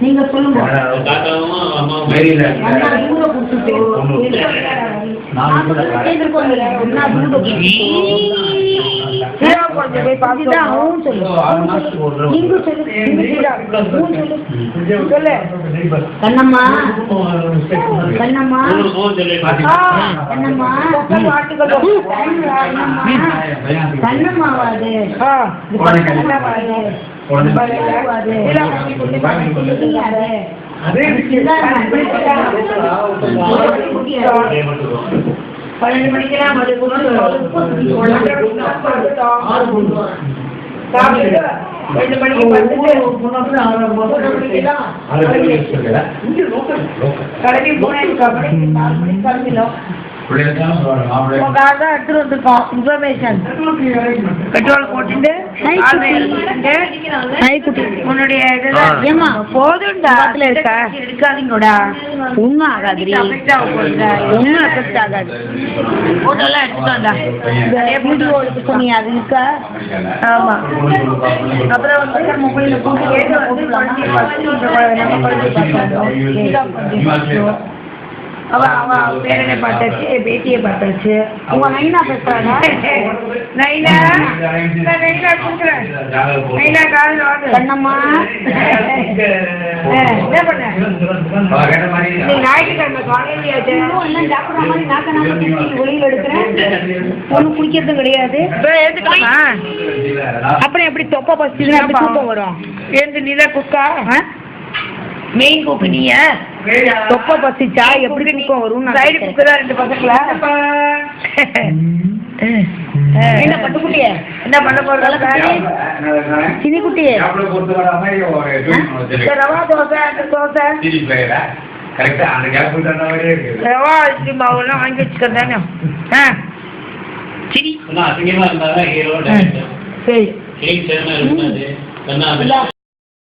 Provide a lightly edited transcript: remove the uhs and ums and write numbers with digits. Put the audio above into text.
நீங்க சொல்லுங்க. கண்ணம்மா கண்ணம்மா கண்ணம்மா கண்ணம்மாவாது பன்னெண்டு மணிக்கெல்லாம் எடுத்துட்டு வந்திருக்கோம் இன்ஃபர்மேஷன். பெட்ரோல் போட்டுட்டு உன்னுடைய போதும்டா எடுக்காதீங்கடா. ஒன்னும் ஆகாது, ஒன்னும் அஃபெக்ட் ஆகாது. போட்டோலாம் எடுத்துட்டு வந்தா சொன்னி அது இருக்கா? ஆமா. அப்புறம் மொபைல போட்டு பேரனை பார்த்தாச்சு, பேட்டியை பார்த்தாச்சு. உங்க நைனா பேசுறாங்க. நைனா நைனா கொடுக்குறேன். நைனா காலையில் வாங்க. கண்ணம்மா என்ன பண்ண ஞாயிற்றுக்கிழமை காலையிலேயாச்சு எல்லாம் சாப்பிட்ற மாதிரி நாக்க ஒளியில் எடுக்கிறேன். ஒன்றும் குடிக்கிறதும் கிடையாது. அப்புறம் எப்படி தொப்பை பசிச்சுன்னா எப்படி தூக்கம் வரும்? ஏந்து நீதான் குக்கா மெயின் குக்கு நீ தொப்பை பசிச்சா எப்படி தூக்கம் வரும்? சைடு குக்கு தான் ரெண்டு பசங்களா? என்ன பட்டுக்குட்டிய என்ன பண்ண போறதால சினி குட்டியே ரவா தோசை தோசை ரவா அரிசி மாவுலாம் வாங்கி வச்சுக்கிறேன் தானே. சரி சரி